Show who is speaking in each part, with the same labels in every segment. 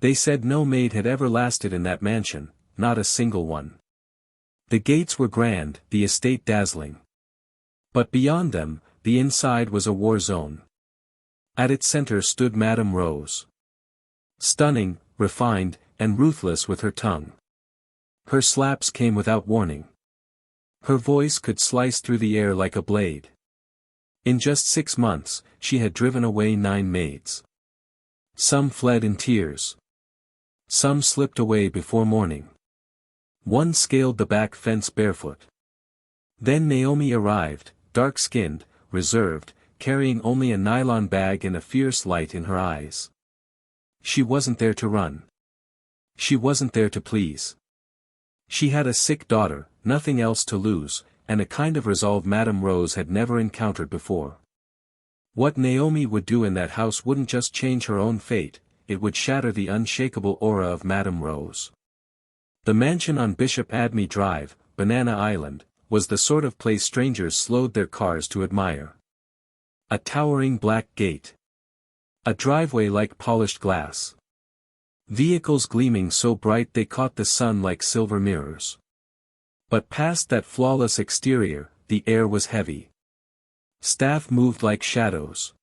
Speaker 1: They said no maid had ever lasted in that mansion, not a single one. The gates were grand, the estate dazzling. But beyond them, the inside was a war zone. At its center stood Madame Rose. Stunning, refined, and ruthless with her tongue. Her slaps came without warning. Her voice could slice through the air like a blade. In just 6 months, she had driven away 9 maids. Some fled in tears. Some slipped away before morning. One scaled the back fence barefoot. Then Naomi arrived, dark-skinned, reserved, carrying only a nylon bag and a fierce light in her eyes. She wasn't there to run. She wasn't there to please. She had a sick daughter, nothing else to lose, and a kind of resolve Madame Rose had never encountered before. What Naomi would do in that house wouldn't just change her own fate, it would shatter the unshakable aura of Madame Rose. The mansion on Bishop Adme Drive, Banana Island, was the sort of place strangers slowed their cars to admire. A towering black gate. A driveway like polished glass. Vehicles gleaming so bright they caught the sun like silver mirrors. But past that flawless exterior, the air was heavy. Staff moved like shadows.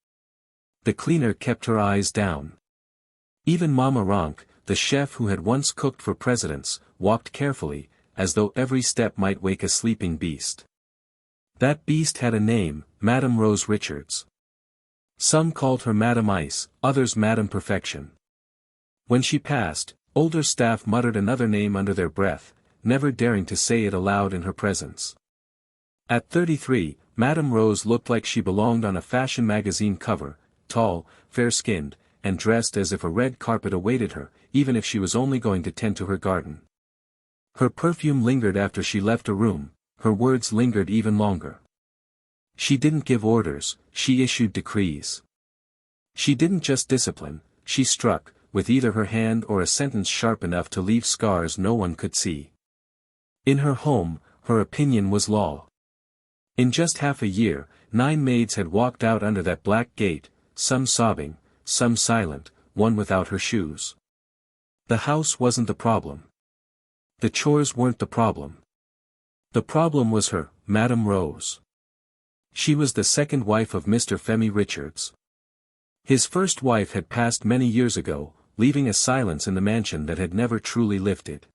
Speaker 1: The cleaner kept her eyes down. Even Mama Ronk, the chef who had once cooked for presidents, walked carefully, as though every step might wake a sleeping beast. That beast had a name, Madame Rose Richards. Some called her Madame Ice, others Madame Perfection. When she passed, older staff muttered another name under their breath, never daring to say it aloud in her presence. At 33, Madame Rose looked like she belonged on a fashion magazine cover, tall, fair-skinned, and dressed as if a red carpet awaited her, even if she was only going to tend to her garden. Her perfume lingered after she left a room, her words lingered even longer. She didn't give orders, she issued decrees. She didn't just discipline, she struck, with either her hand or a sentence sharp enough to leave scars no one could see. In her home, her opinion was law. In just half a year, 9 maids had walked out under that black gate, some sobbing, some silent, one without her shoes. The house wasn't the problem. The chores weren't the problem. The problem was her, Madame Rose. She was the second wife of Mr. Femi Richards. His first wife had passed many years ago, leaving a silence in the mansion that had never truly lifted.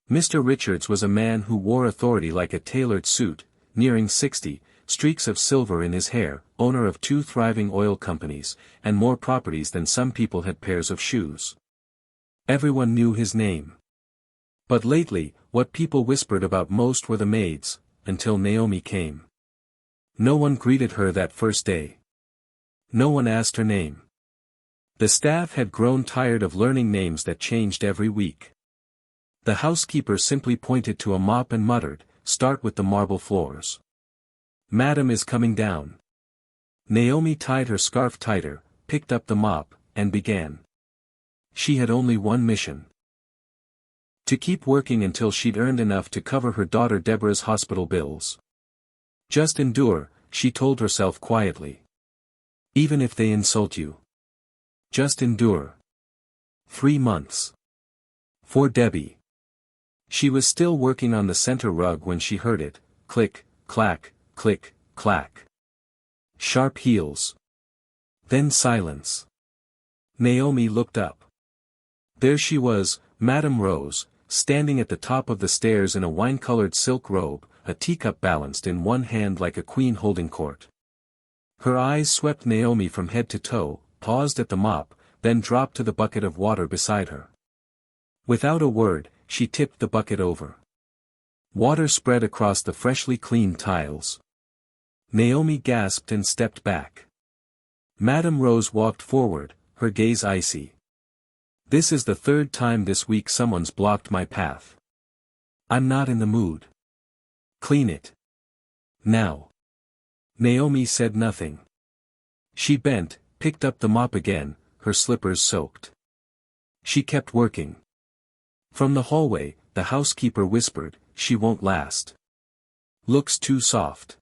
Speaker 1: Mr. Richards was a man who wore authority like a tailored suit, nearing 60, streaks of silver in his hair, owner of 2 thriving oil companies, and more properties than some people had pairs of shoes. Everyone knew his name. But lately, what people whispered about most were the maids, until Naomi came. No one greeted her that first day. No one asked her name. The staff had grown tired of learning names that changed every week. The housekeeper simply pointed to a mop and muttered, "Start with the marble floors." "Madam is coming down." Naomi tied her scarf tighter, picked up the mop, and began. She had only one mission. To keep working until she'd earned enough to cover her daughter Deborah's hospital bills. Just endure, she told herself quietly. Even if they insult you. Just endure. 3 months. For Debbie. She was still working on the center rug when she heard it, click, clack, click, clack. Sharp heels. Then silence. Naomi looked up. There she was, Madame Rose, standing at the top of the stairs in a wine-colored silk robe, a teacup balanced in one hand like a queen holding court. Her eyes swept Naomi from head to toe, paused at the mop, then dropped to the bucket of water beside her. Without a word, she tipped the bucket over. Water spread across the freshly cleaned tiles. Naomi gasped and stepped back. Madame Rose walked forward, her gaze icy. "This is the 3rd time this week someone's blocked my path. I'm not in the mood. Clean it. Now." Naomi said nothing. She bent, picked up the mop again, her slippers soaked. She kept working. From the hallway, the housekeeper whispered, "She won't last. Looks too soft."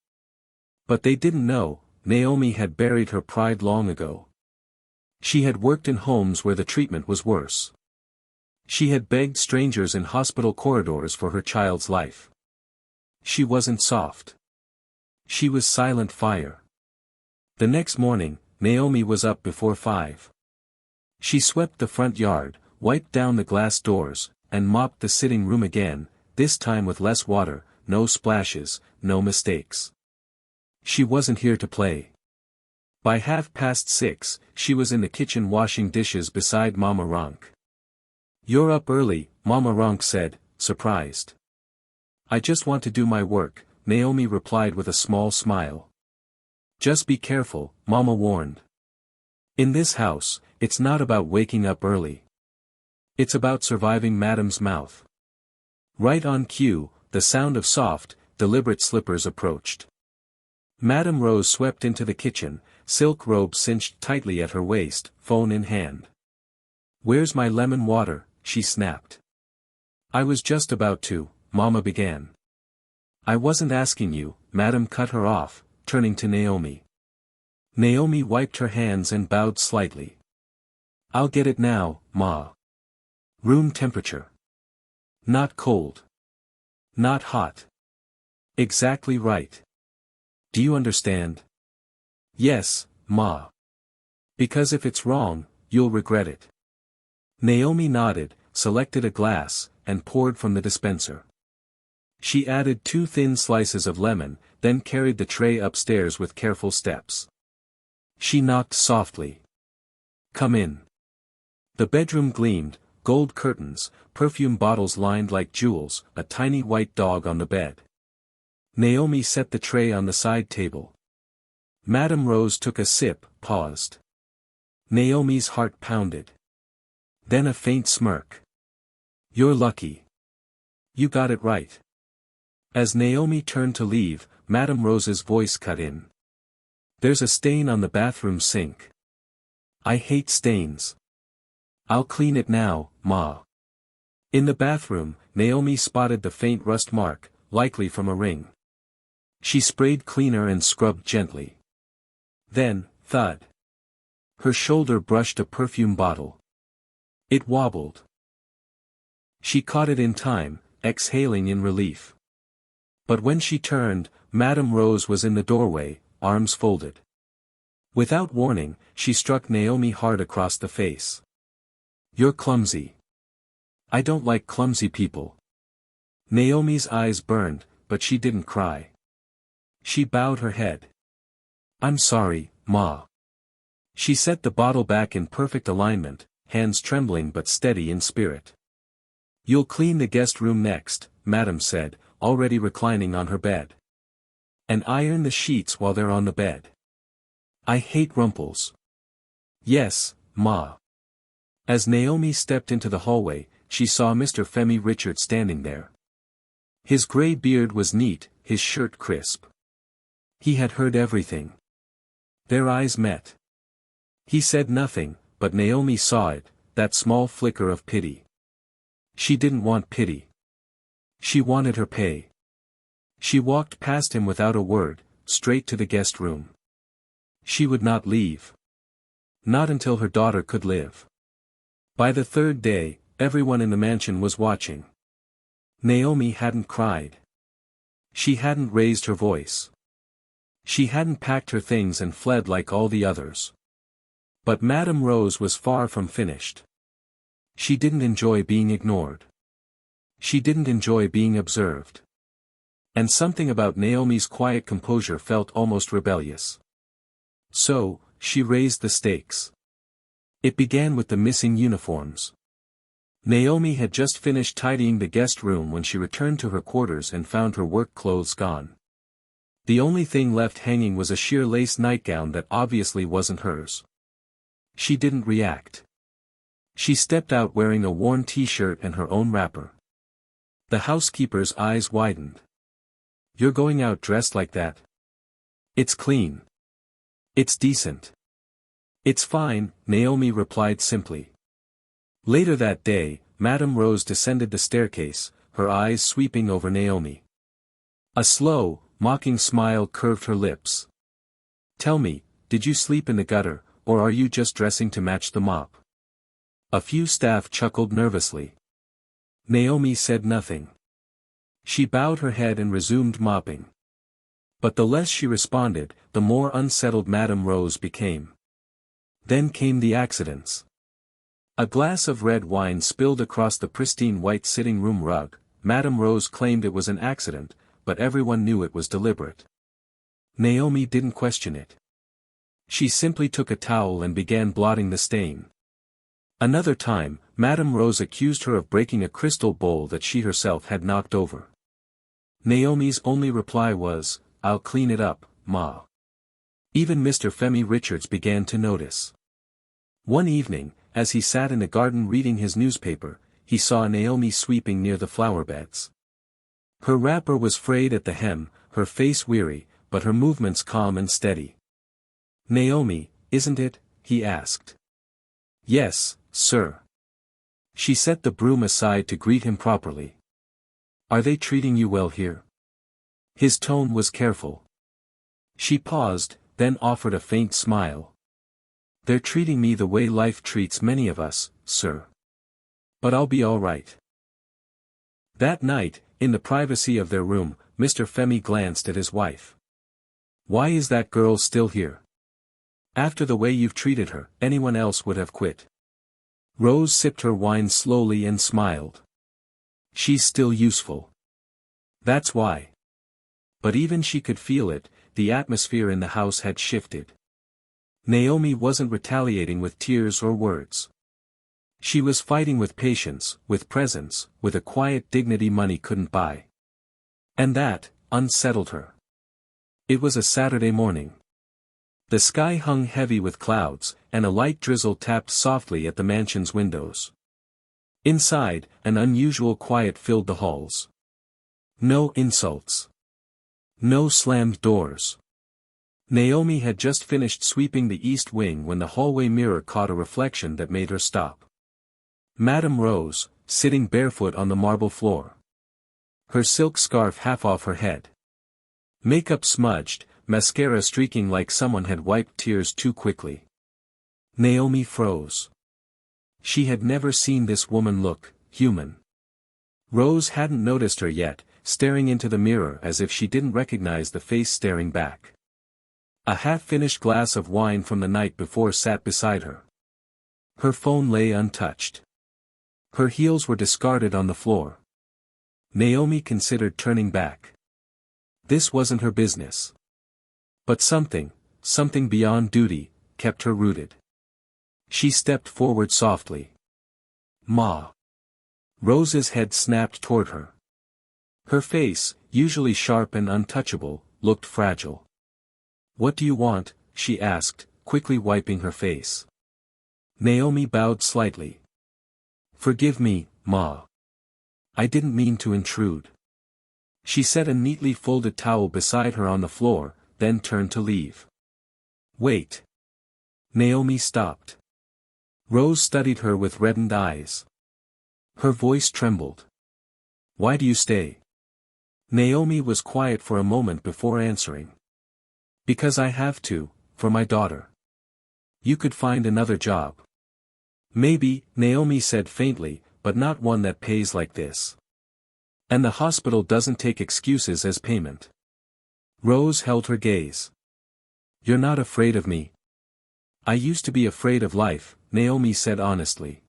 Speaker 1: But they didn't know, Naomi had buried her pride long ago. She had worked in homes where the treatment was worse. She had begged strangers in hospital corridors for her child's life. She wasn't soft. She was silent fire. The next morning, Naomi was up before 5. She swept the front yard, wiped down the glass doors, and mopped the sitting room again, this time with less water, no splashes, no mistakes. She wasn't here to play. By 6:30, she was in the kitchen washing dishes beside Mama Ronk. "You're up early," Mama Ronk said, surprised. "I just want to do my work," Naomi replied with a small smile. "Just be careful," Mama warned. "In this house, it's not about waking up early. It's about surviving Madam's mouth." Right on cue, the sound of soft, deliberate slippers approached. Madame Rose swept into the kitchen, silk robe cinched tightly at her waist, phone in hand. "Where's my lemon water?" she snapped. "I was just about to," Mama began. "I wasn't asking you," Madame cut her off, turning to Naomi. Naomi wiped her hands and bowed slightly. "I'll get it now, Ma. Room temperature. Not cold. Not hot. Exactly right. Do you understand?" "Yes, Ma. Because if it's wrong, you'll regret it." Naomi nodded, selected a glass, and poured from the dispenser. She added 2 thin slices of lemon, then carried the tray upstairs with careful steps. She knocked softly. "Come in." The bedroom gleamed, gold curtains, perfume bottles lined like jewels, a tiny white dog on the bed. Naomi set the tray on the side table. Madame Rose took a sip, paused. Naomi's heart pounded. Then a faint smirk. "You're lucky. You got it right." As Naomi turned to leave, Madame Rose's voice cut in. "There's a stain on the bathroom sink. I hate stains. I'll clean it now, Ma." In the bathroom, Naomi spotted the faint rust mark, likely from a ring. She sprayed cleaner and scrubbed gently. Then, thud. Her shoulder brushed a perfume bottle. It wobbled. She caught it in time, exhaling in relief. But when she turned, Madame Rose was in the doorway, arms folded. Without warning, she struck Naomi hard across the face. "You're clumsy. I don't like clumsy people." Naomi's eyes burned, but she didn't cry. She bowed her head. "I'm sorry, Ma." She set the bottle back in perfect alignment, hands trembling but steady in spirit. "You'll clean the guest room next," Madame said, already reclining on her bed. "And iron the sheets while they're on the bed. I hate rumples." "Yes, Ma." As Naomi stepped into the hallway, she saw Mr. Femi Richard standing there. His gray beard was neat, his shirt crisp. He had heard everything. Their eyes met. He said nothing, but Naomi saw it, that small flicker of pity. She didn't want pity. She wanted her pay. She walked past him without a word, straight to the guest room. She would not leave. Not until her daughter could live. By the 3rd day, everyone in the mansion was watching. Naomi hadn't cried. She hadn't raised her voice. She hadn't packed her things and fled like all the others. But Madame Rose was far from finished. She didn't enjoy being ignored. She didn't enjoy being observed. And something about Naomi's quiet composure felt almost rebellious. So, she raised the stakes. It began with the missing uniforms. Naomi had just finished tidying the guest room when she returned to her quarters and found her work clothes gone. The only thing left hanging was a sheer lace nightgown that obviously wasn't hers. She didn't react. She stepped out wearing a worn t-shirt and her own wrapper. The housekeeper's eyes widened. "You're going out dressed like that?" "It's clean. It's decent. It's fine," Naomi replied simply. Later that day, Madame Rose descended the staircase, her eyes sweeping over Naomi. A slow, mocking smile curved her lips. "Tell me, did you sleep in the gutter, or are you just dressing to match the mop? A few staff chuckled nervously. Naomi said nothing. She bowed her head and resumed mopping. But the less she responded, the more unsettled Madame Rose became. Then came the accidents. A glass of red wine spilled across the pristine white sitting room rug. Madame Rose claimed it was an accident, but everyone knew it was deliberate. Naomi didn't question it. She simply took a towel and began blotting the stain. Another time, Madame Rose accused her of breaking a crystal bowl that she herself had knocked over. Naomi's only reply was, "I'll clean it up, Ma." Even Mr. Femi Richards began to notice. One evening, as he sat in the garden reading his newspaper, he saw Naomi sweeping near the flower beds. Her wrapper was frayed at the hem, her face weary, but her movements calm and steady. "Naomi, isn't it?" he asked. "Yes, sir." She set the broom aside to greet him properly. "Are they treating you well here?" His tone was careful. She paused, then offered a faint smile. "They're treating me the way life treats many of us, sir. But I'll be all right." That night, in the privacy of their room, Mr. Femi glanced at his wife. "Why is that girl still here? After the way you've treated her, anyone else would have quit." Rose sipped her wine slowly and smiled. "She's still useful. That's why." But even she could feel it, the atmosphere in the house had shifted. Naomi wasn't retaliating with tears or words. She was fighting with patience, with presence, with a quiet dignity money couldn't buy. And that unsettled her. It was a Saturday morning. The sky hung heavy with clouds, and a light drizzle tapped softly at the mansion's windows. Inside, an unusual quiet filled the halls. No insults. No slammed doors. Naomi had just finished sweeping the east wing when the hallway mirror caught a reflection that made her stop. Madame Rose, sitting barefoot on the marble floor. Her silk scarf half off her head. Makeup smudged, mascara streaking like someone had wiped tears too quickly. Naomi froze. She had never seen this woman look human. Rose hadn't noticed her yet, staring into the mirror as if she didn't recognize the face staring back. A half-finished glass of wine from the night before sat beside her. Her phone lay untouched. Her heels were discarded on the floor. Naomi considered turning back. This wasn't her business. But something beyond duty, kept her rooted. She stepped forward softly. "Ma." Rose's head snapped toward her. Her face, usually sharp and untouchable, looked fragile. "What do you want?" she asked, quickly wiping her face. Naomi bowed slightly. "Forgive me, Ma. I didn't mean to intrude." She set a neatly folded towel beside her on the floor, then turned to leave. "Wait." Naomi stopped. Rose studied her with reddened eyes. Her voice trembled. "Why do you stay?" Naomi was quiet for a moment before answering. "Because I have to, for my daughter. You could find another job." "Maybe," Naomi said faintly, "but not one that pays like this. And the hospital doesn't take excuses as payment." Rose held her gaze. "You're not afraid of me?" "I used to be afraid of life," Naomi said honestly.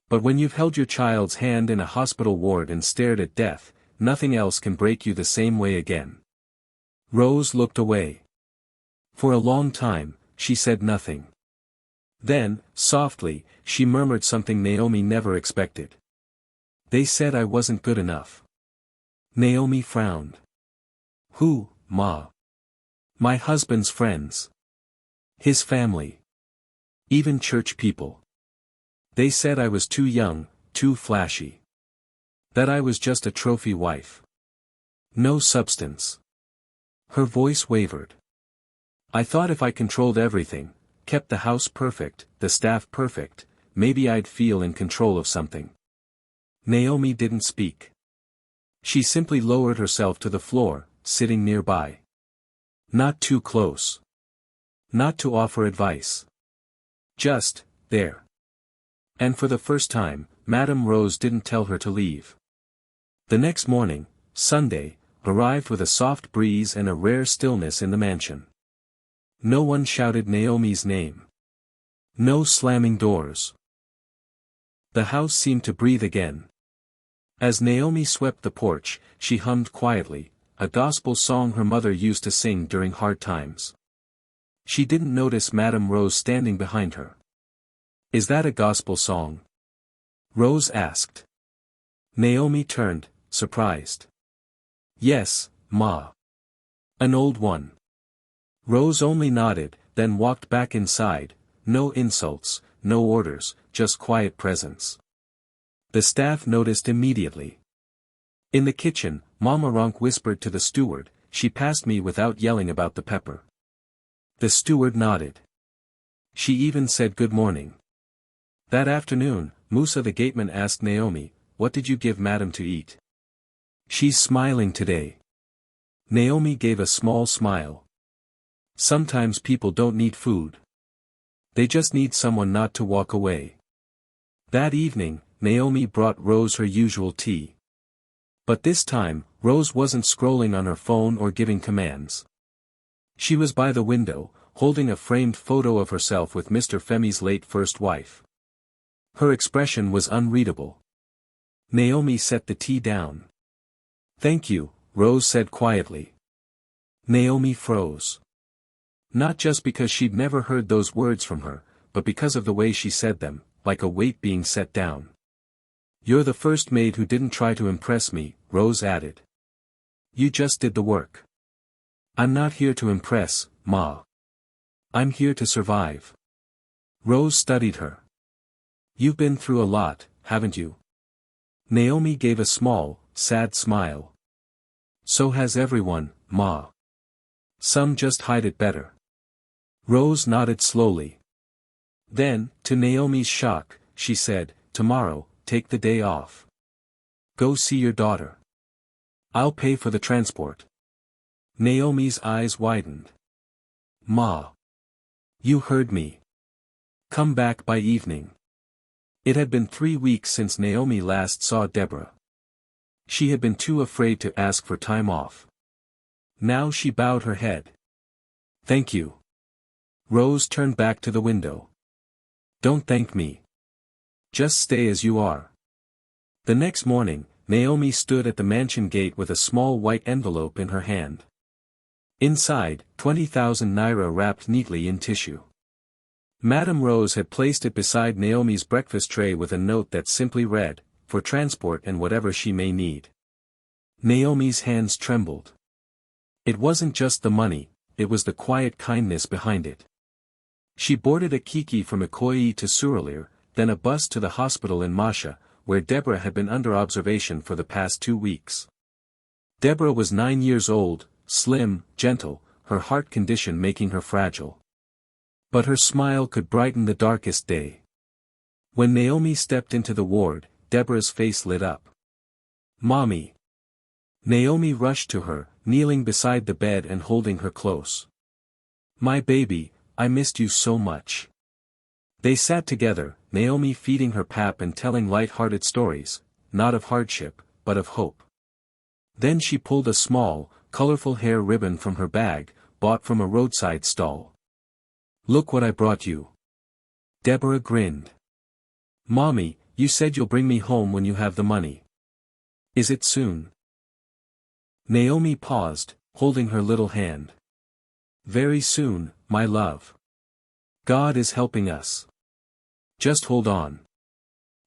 Speaker 1: "But when you've held your child's hand in a hospital ward and stared at death, nothing else can break you the same way again." Rose looked away. For a long time, she said nothing. Then, softly, she murmured something Naomi never expected. "They said I wasn't good enough." Naomi frowned. "Who, Ma?" "My husband's friends. His family. Even church people. They said I was too young, too flashy. That I was just a trophy wife. No substance." Her voice wavered. "I thought if I controlled everything, kept the house perfect, the staff perfect, maybe I'd feel in control of something." Naomi didn't speak. She simply lowered herself to the floor, sitting nearby. Not too close. Not to offer advice. Just, there. And for the first time, Madame Rose didn't tell her to leave. The next morning, Sunday, arrived with a soft breeze and a rare stillness in the mansion. No one shouted Naomi's name. No slamming doors. The house seemed to breathe again. As Naomi swept the porch, she hummed quietly, a gospel song her mother used to sing during hard times. She didn't notice Madame Rose standing behind her. "Is that a gospel song?" Rose asked. Naomi turned, surprised. "Yes, Ma. An old one." Rose only nodded, then walked back inside, no insults, no orders, just quiet presence. The staff noticed immediately. In the kitchen, Mama Ronk whispered to the steward, "She passed me without yelling about the pepper." The steward nodded. She even said good morning. That afternoon, Musa the gateman asked Naomi, "What did you give Madam to eat?" "She's smiling today." Naomi gave a small smile. Sometimes people don't need food. They just need someone not to walk away. That evening, Naomi brought Rose her usual tea. But this time, Rose wasn't scrolling on her phone or giving commands. She was by the window, holding a framed photo of herself with Mr. Femi's late first wife. Her expression was unreadable. Naomi set the tea down. "Thank you," Rose said quietly. Naomi froze. Not just because she'd never heard those words from her, but because of the way she said them, like a weight being set down. "You're the first maid who didn't try to impress me," Rose added. "You just did the work." "I'm not here to impress, Ma. I'm here to survive." Rose studied her. "You've been through a lot, haven't you?" Naomi gave a small, sad smile. "So has everyone, Ma. Some just hide it better." Rose nodded slowly. Then, to Naomi's shock, she said, "Tomorrow, take the day off. Go see your daughter. I'll pay for the transport." Naomi's eyes widened. "Ma. You heard me. Come back by evening." It had been 3 weeks since Naomi last saw Deborah. She had been too afraid to ask for time off. Now she bowed her head. "Thank you." Rose turned back to the window. "Don't thank me. Just stay as you are." The next morning, Naomi stood at the mansion gate with a small white envelope in her hand. Inside, 20,000 naira wrapped neatly in tissue. Madame Rose had placed it beside Naomi's breakfast tray with a note that simply read, "For transport and whatever she may need." Naomi's hands trembled. It wasn't just the money, it was the quiet kindness behind it. She boarded a kiki from Ikoyi to Surulere, then a bus to the hospital in Masha, where Deborah had been under observation for the past 2 weeks. Deborah was 9 years old, slim, gentle, her heart condition making her fragile. But her smile could brighten the darkest day. When Naomi stepped into the ward, Deborah's face lit up. "Mommy." Naomi rushed to her, kneeling beside the bed and holding her close. "My baby, I missed you so much." They sat together, Naomi feeding her pap and telling light-hearted stories, not of hardship, but of hope. Then she pulled a small, colorful hair ribbon from her bag, bought from a roadside stall. "Look what I brought you." Deborah grinned. "Mommy, you said you'll bring me home when you have the money. Is it soon?" Naomi paused, holding her little hand. "Very soon, my love. God is helping us. Just hold on."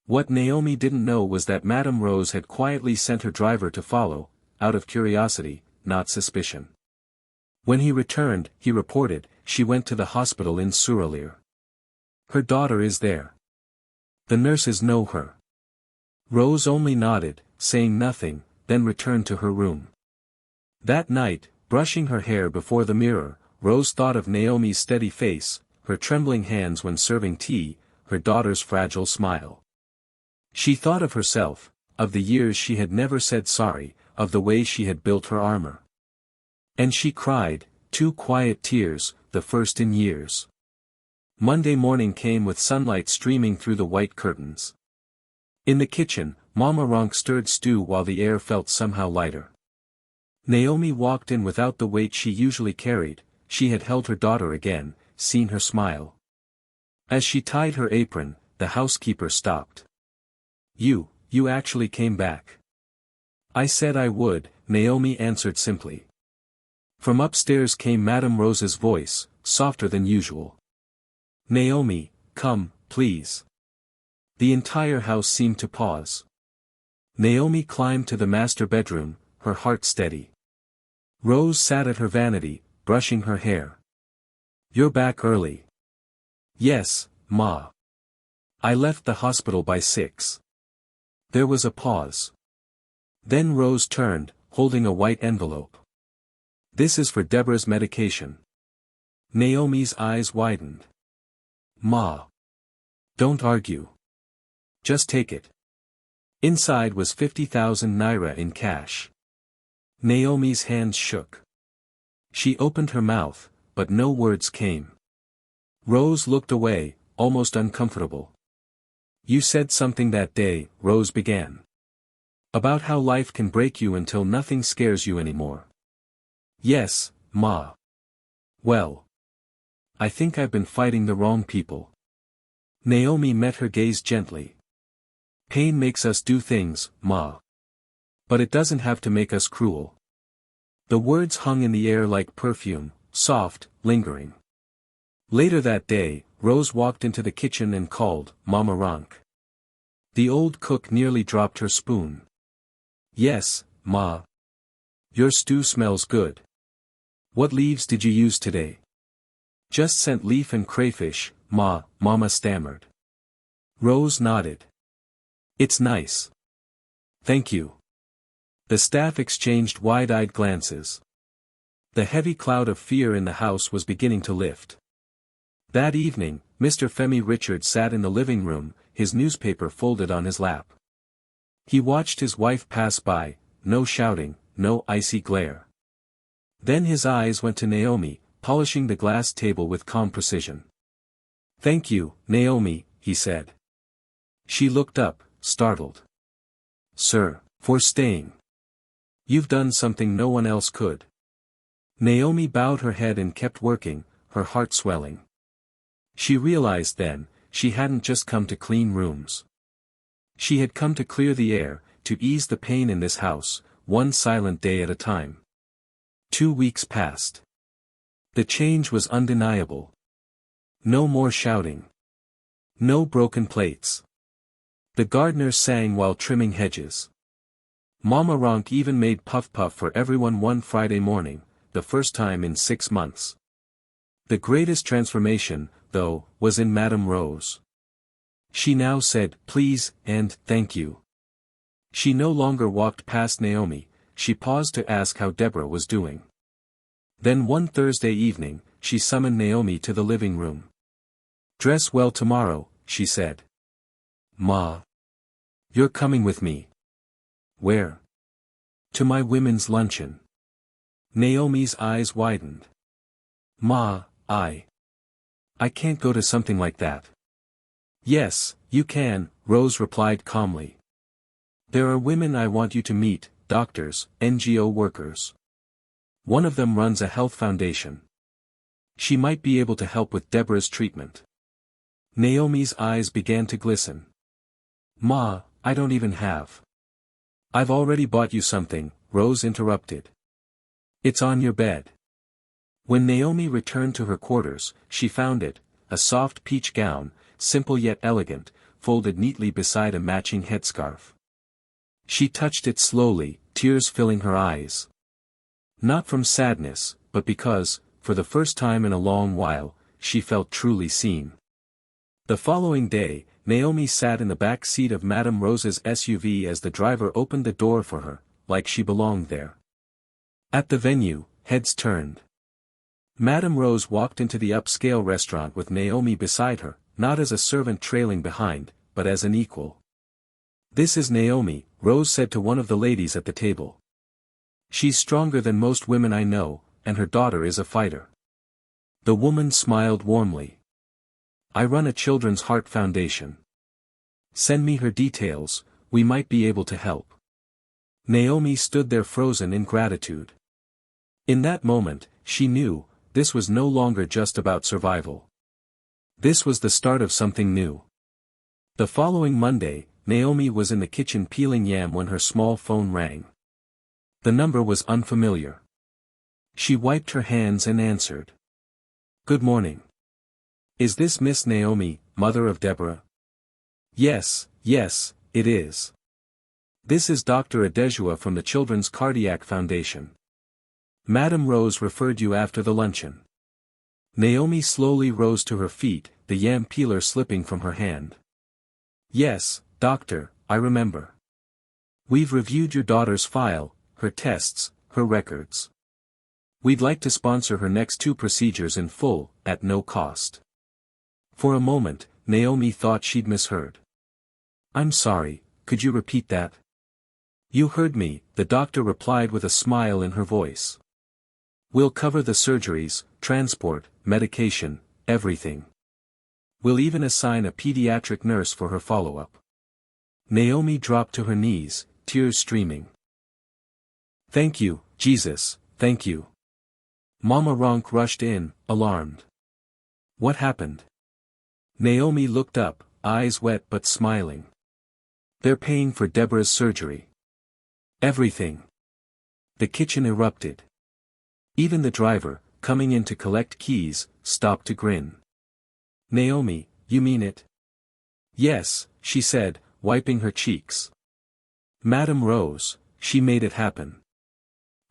Speaker 1: What Naomi didn't know was that Madame Rose had quietly sent her driver to follow, out of curiosity, not suspicion. When he returned, he reported, "She went to the hospital in Surulere. Her daughter is there. The nurses know her." Rose only nodded, saying nothing, then returned to her room. That night, brushing her hair before the mirror, Rose thought of Naomi's steady face, her trembling hands when serving tea, her daughter's fragile smile. She thought of herself, of the years she had never said sorry, of the way she had built her armor. And she cried, 2 quiet tears, the first in years. Monday morning came with sunlight streaming through the white curtains. In the kitchen, Mama Ronk stirred stew while the air felt somehow lighter. Naomi walked in without the weight she usually carried. She had held her daughter again, seen her smile. As she tied her apron, the housekeeper stopped. You actually came back." "I said I would," Naomi answered simply. From upstairs came Madame Rose's voice, softer than usual. "Naomi, come, please." The entire house seemed to pause. Naomi climbed to the master bedroom, her heart steady. Rose sat at her vanity, brushing her hair. "You're back early." "Yes, Ma. I left the hospital by 6. There was a pause. Then Rose turned, holding a white envelope. "This is for Deborah's medication." Naomi's eyes widened. "Ma. Don't argue. Just take it." Inside was 50,000 naira in cash. Naomi's hands shook. She opened her mouth, but no words came. Rose looked away, almost uncomfortable. "You said something that day," Rose began. "About how life can break you until nothing scares you anymore." "Yes, Ma. Well. I think I've been fighting the wrong people." Naomi met her gaze gently. "Pain makes us do things, Ma. But it doesn't have to make us cruel." The words hung in the air like perfume, soft, lingering. Later that day, Rose walked into the kitchen and called, "Mama Ronk." The old cook nearly dropped her spoon. "Yes, Ma. Your stew smells good. What leaves did you use today?" "Just scent leaf and crayfish, Ma," Mama stammered. Rose nodded. "It's nice. Thank you." The staff exchanged wide-eyed glances. The heavy cloud of fear in the house was beginning to lift. That evening, Mr. Femi Richard sat in the living room, his newspaper folded on his lap. He watched his wife pass by, no shouting, no icy glare. Then his eyes went to Naomi, polishing the glass table with calm precision. "Thank you, Naomi," he said. She looked up, startled. "Sir, for staying. You've done something no one else could." Naomi bowed her head and kept working, her heart swelling. She realized then, she hadn't just come to clean rooms. She had come to clear the air, to ease the pain in this house, one silent day at a time. 2 weeks passed. The change was undeniable. No more shouting. No broken plates. The gardener sang while trimming hedges. Mama Ronk even made puff-puff for everyone one Friday morning, the first time in 6 months. The greatest transformation, though, was in Madame Rose. She now said, "Please," and "Thank you." She no longer walked past Naomi, she paused to ask how Deborah was doing. Then one Thursday evening, she summoned Naomi to the living room. "Dress well tomorrow," she said. "Ma. You're coming with me." "Where?" "To my women's luncheon." Naomi's eyes widened. "Ma, I can't go to something like that." "Yes, you can," Rose replied calmly. "There are women I want you to meet, doctors, NGO workers. One of them runs a health foundation. She might be able to help with Deborah's treatment." Naomi's eyes began to glisten. "Ma, I don't even have." "I've already bought you something," Rose interrupted. "It's on your bed." When Naomi returned to her quarters, she found it, a soft peach gown, simple yet elegant, folded neatly beside a matching headscarf. She touched it slowly, tears filling her eyes. Not from sadness, but because, for the first time in a long while, she felt truly seen. The following day, Naomi sat in the back seat of Madame Rose's SUV as the driver opened the door for her, like she belonged there. At the venue, heads turned. Madame Rose walked into the upscale restaurant with Naomi beside her, not as a servant trailing behind, but as an equal. "This is Naomi," Rose said to one of the ladies at the table. "She's stronger than most women I know, and her daughter is a fighter." The woman smiled warmly. I run a children's heart foundation. Send me her details, we might be able to help. Naomi stood there frozen in gratitude. In that moment, she knew, this was no longer just about survival. This was the start of something new. The following Monday, Naomi was in the kitchen peeling yam when her small phone rang. The number was unfamiliar. She wiped her hands and answered. Good morning. Is this Miss Naomi, mother of Deborah? Yes, it is. This is Dr. Adejua from the Children's Cardiac Foundation. Madam Rose referred you after the luncheon. Naomi slowly rose to her feet, the yam peeler slipping from her hand. Yes, doctor, I remember. We've reviewed your daughter's file, her tests, her records. We'd like to sponsor her next 2 procedures in full, at no cost. For a moment, Naomi thought she'd misheard. I'm sorry, could you repeat that? You heard me, the doctor replied with a smile in her voice. We'll cover the surgeries, transport, medication, everything. We'll even assign a pediatric nurse for her follow-up. Naomi dropped to her knees, tears streaming. Thank you, Jesus, thank you. Mama Ronk rushed in, alarmed. What happened? Naomi looked up, eyes wet but smiling. They're paying for Deborah's surgery. Everything. The kitchen erupted. Even the driver, coming in to collect keys, stopped to grin. Naomi, you mean it? Yes, she said, wiping her cheeks. Madam Rose, she made it happen.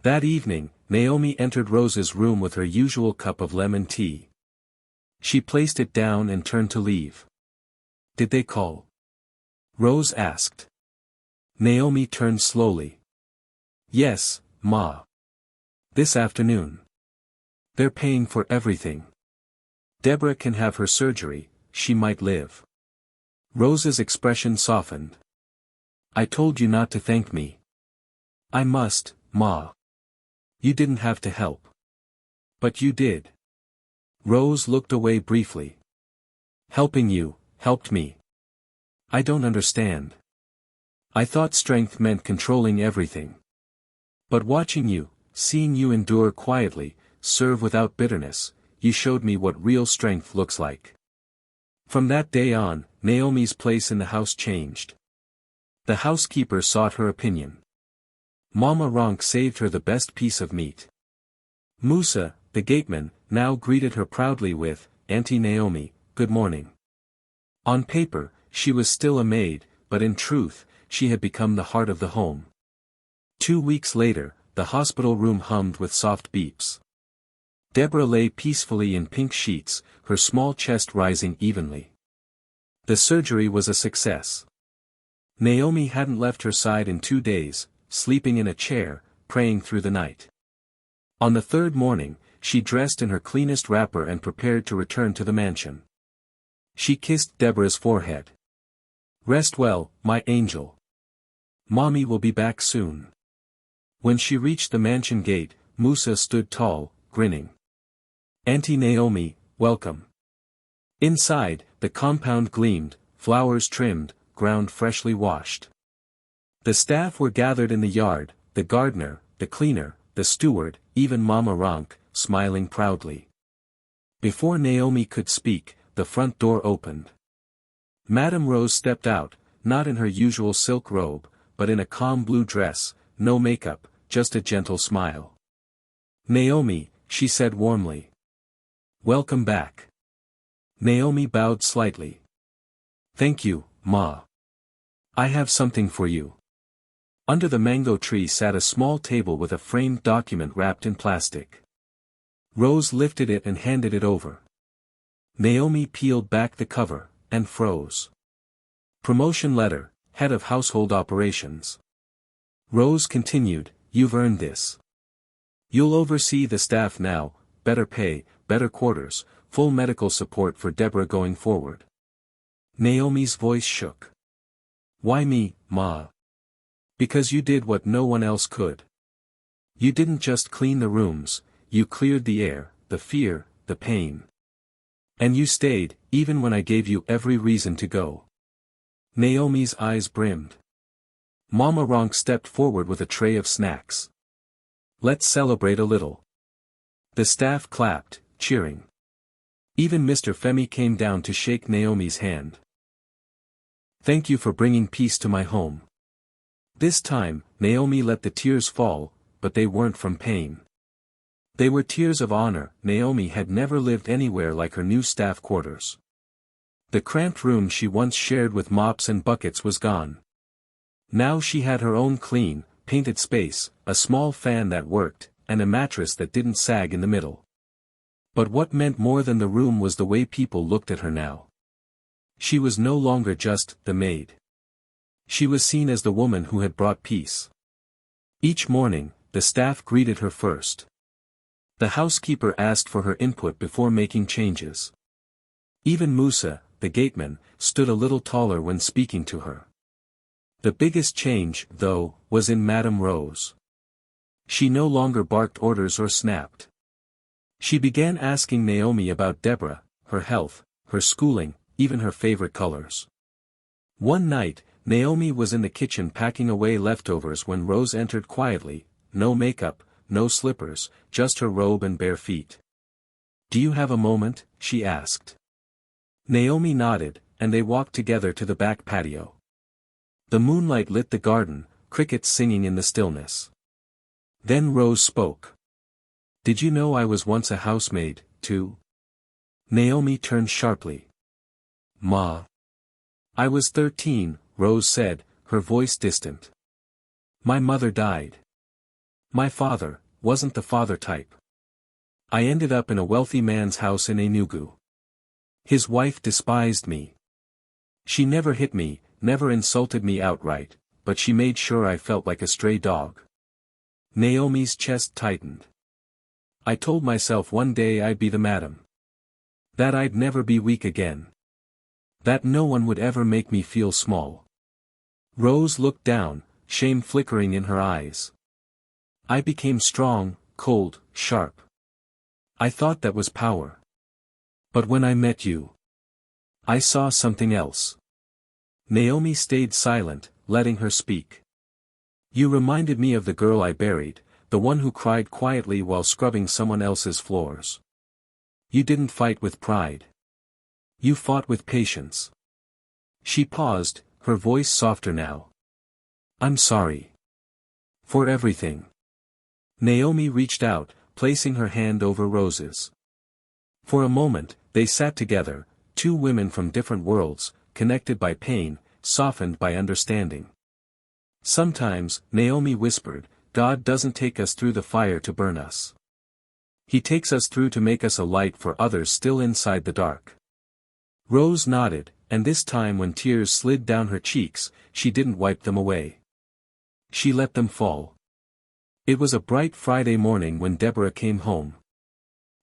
Speaker 1: That evening, Naomi entered Rose's room with her usual cup of lemon tea. She placed it down and turned to leave. Did they call? Rose asked. Naomi turned slowly. Yes, Ma. This afternoon. They're paying for everything. Deborah can have her surgery, she might live. Rose's expression softened. I told you not to thank me. I must, Ma. You didn't have to help. But you did. Rose looked away briefly. Helping you, helped me. I don't understand. I thought strength meant controlling everything. But watching you, seeing you endure quietly, serve without bitterness, you showed me what real strength looks like. From that day on, Naomi's place in the house changed. The housekeeper sought her opinion. Mama Ronk saved her the best piece of meat. Musa, the gateman, now greeted her proudly with, Auntie Naomi, good morning. On paper, she was still a maid, but in truth, she had become the heart of the home. 2 weeks later, the hospital room hummed with soft beeps. Deborah lay peacefully in pink sheets, her small chest rising evenly. The surgery was a success. Naomi hadn't left her side in 2 days, sleeping in a chair, praying through the night. On the 3rd morning, she dressed in her cleanest wrapper and prepared to return to the mansion. She kissed Deborah's forehead. Rest well, my angel. Mommy will be back soon. When she reached the mansion gate, Musa stood tall, grinning. Auntie Naomi, welcome. Inside, the compound gleamed, flowers trimmed, ground freshly washed. The staff were gathered in the yard, the gardener, the cleaner, the steward, even Mama Ronk, smiling proudly. Before Naomi could speak, the front door opened. Madam Rose stepped out, not in her usual silk robe, but in a calm blue dress, no makeup, just a gentle smile. Naomi, she said warmly. Welcome back. Naomi bowed slightly. Thank you, Ma. I have something for you. Under the mango tree sat a small table with a framed document wrapped in plastic. Rose lifted it and handed it over. Naomi peeled back the cover, and froze. Promotion letter, head of household operations. Rose continued, you've earned this. You'll oversee the staff now, better pay, better quarters, full medical support for Deborah going forward. Naomi's voice shook. Why me, Ma? Because you did what no one else could. You didn't just clean the rooms, you cleared the air, the fear, the pain. And you stayed, even when I gave you every reason to go. Naomi's eyes brimmed. Mama Ronk stepped forward with a tray of snacks. Let's celebrate a little. The staff clapped, cheering. Even Mr. Femi came down to shake Naomi's hand. Thank you for bringing peace to my home. This time, Naomi let the tears fall, but they weren't from pain. They were tears of honor. Naomi had never lived anywhere like her new staff quarters. The cramped room she once shared with mops and buckets was gone. Now she had her own clean, painted space, a small fan that worked, and a mattress that didn't sag in the middle. But what meant more than the room was the way people looked at her now. She was no longer just the maid. She was seen as the woman who had brought peace. Each morning, the staff greeted her first. The housekeeper asked for her input before making changes. Even Musa, the gateman, stood a little taller when speaking to her. The biggest change, though, was in Madame Rose. She no longer barked orders or snapped. She began asking Naomi about Deborah, her health, her schooling, even her favorite colors. One night, Naomi was in the kitchen packing away leftovers when Rose entered quietly, no makeup, no slippers, just her robe and bare feet. Do you have a moment? She asked. Naomi nodded, and they walked together to the back patio. The moonlight lit the garden, crickets singing in the stillness. Then Rose spoke. Did you know I was once a housemaid, too? Naomi turned sharply. Ma. I was 13, Rose said, her voice distant. My mother died. My father wasn't the father type. I ended up in a wealthy man's house in Enugu. His wife despised me. She never hit me, never insulted me outright, but she made sure I felt like a stray dog. Naomi's chest tightened. I told myself one day I'd be the madam. That I'd never be weak again. That no one would ever make me feel small. Rose looked down, shame flickering in her eyes. I became strong, cold, sharp. I thought that was power. But when I met you, I saw something else. Naomi stayed silent, letting her speak. You reminded me of the girl I buried, the one who cried quietly while scrubbing someone else's floors. You didn't fight with pride. You fought with patience. She paused, her voice softer now. I'm sorry. For everything. Naomi reached out, placing her hand over Rose's. For a moment, they sat together, two women from different worlds, connected by pain, softened by understanding. Sometimes, Naomi whispered, God doesn't take us through the fire to burn us. He takes us through to make us a light for others still inside the dark. Rose nodded, and this time when tears slid down her cheeks, she didn't wipe them away. She let them fall. It was a bright Friday morning when Deborah came home.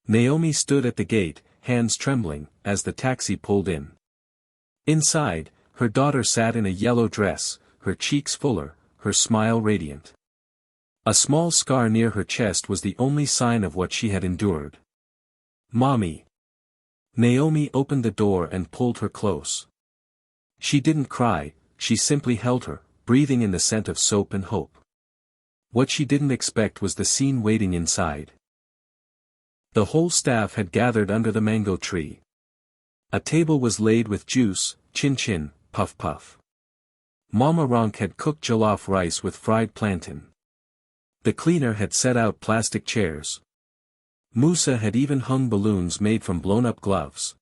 Speaker 1: Naomi stood at the gate, hands trembling, as the taxi pulled in. Inside, her daughter sat in a yellow dress, her cheeks fuller, her smile radiant. A small scar near her chest was the only sign of what she had endured. Mommy. Naomi opened the door and pulled her close. She didn't cry, she simply held her, breathing in the scent of soap and hope. What she didn't expect was the scene waiting inside. The whole staff had gathered under the mango tree. A table was laid with juice, chin-chin, puff-puff. Mama Ronk had cooked jollof rice with fried plantain. The cleaner had set out plastic chairs. Musa had even hung balloons made from blown-up gloves.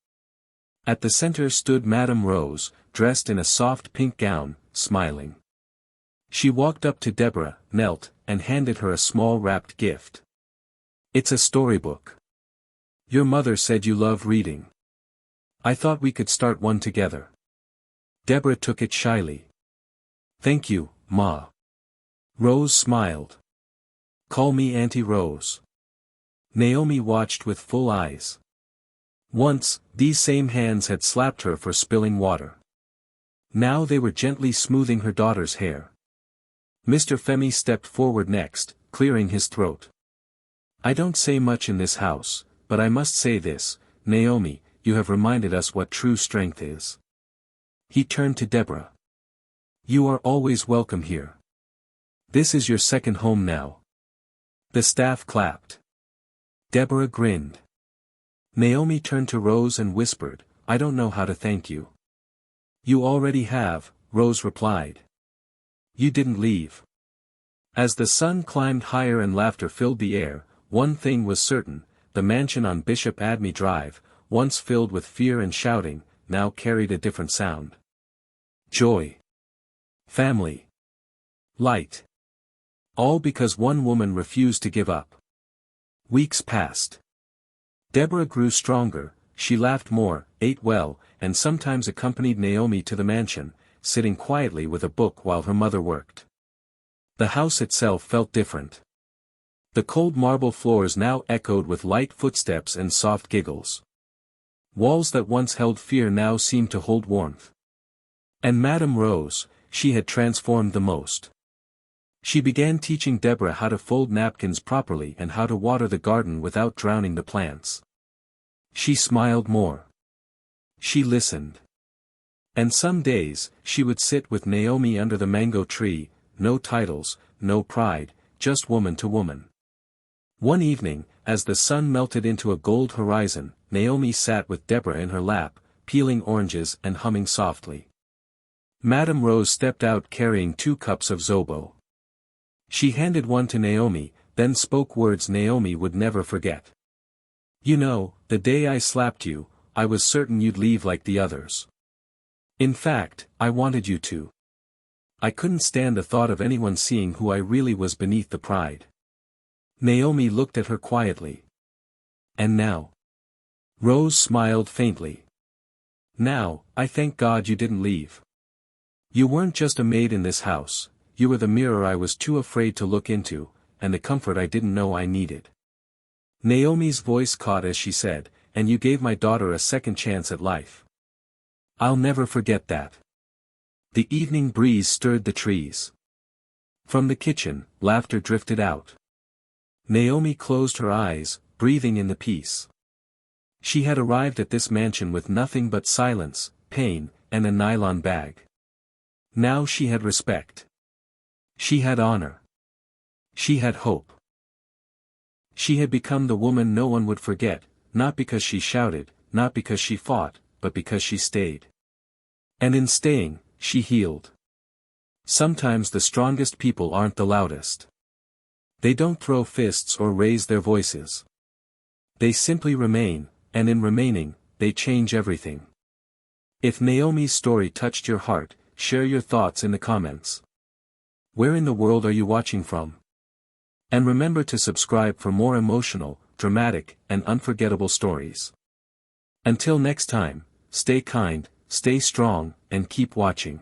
Speaker 1: At the center stood Madame Rose, dressed in a soft pink gown, smiling. She walked up to Deborah, knelt, and handed her a small wrapped gift. It's a storybook. Your mother said you love reading. I thought we could start one together. Deborah took it shyly. Thank you, Ma. Rose smiled. Call me Auntie Rose. Naomi watched with full eyes. Once, these same hands had slapped her for spilling water. Now they were gently smoothing her daughter's hair. Mr. Femi stepped forward next, clearing his throat. I don't say much in this house, but I must say this, Naomi, you have reminded us what true strength is. He turned to Deborah. You are always welcome here. This is your second home now. The staff clapped. Deborah grinned. Naomi turned to Rose and whispered, I don't know how to thank you. You already have, Rose replied. You didn't leave. As the sun climbed higher and laughter filled the air, one thing was certain, the mansion on Bishop Adme Drive, once filled with fear and shouting, now carried a different sound. Joy. Family. Light. All because one woman refused to give up. Weeks passed. Deborah grew stronger, she laughed more, ate well, and sometimes accompanied Naomi to the mansion, sitting quietly with a book while her mother worked. The house itself felt different. The cold marble floors now echoed with light footsteps and soft giggles. Walls that once held fear now seemed to hold warmth. And Madame Rose, she had transformed the most. She began teaching Deborah how to fold napkins properly and how to water the garden without drowning the plants. She smiled more. She listened. And some days, she would sit with Naomi under the mango tree, no titles, no pride, just woman to woman. One evening, as the sun melted into a gold horizon, Naomi sat with Deborah in her lap, peeling oranges and humming softly. Madame Rose stepped out carrying 2 cups of zobo. She handed one to Naomi, then spoke words Naomi would never forget. You know, the day I slapped you, I was certain you'd leave like the others. In fact, I wanted you to. I couldn't stand the thought of anyone seeing who I really was beneath the pride. Naomi looked at her quietly. And now? Rose smiled faintly. Now, I thank God you didn't leave. You weren't just a maid in this house, you were the mirror I was too afraid to look into, and the comfort I didn't know I needed. Naomi's voice caught as she said, and you gave my daughter a second chance at life. I'll never forget that. The evening breeze stirred the trees. From the kitchen, laughter drifted out. Naomi closed her eyes, breathing in the peace. She had arrived at this mansion with nothing but silence, pain, and a nylon bag. Now she had respect. She had honor. She had hope. She had become the woman no one would forget, not because she shouted, not because she fought, but because she stayed. And in staying, she healed. Sometimes the strongest people aren't the loudest. They don't throw fists or raise their voices. They simply remain, and in remaining, they change everything. If Naomi's story touched your heart, share your thoughts in the comments. Where in the world are you watching from? And remember to subscribe for more emotional, dramatic, and unforgettable stories. Until next time, stay kind, stay strong, and keep watching.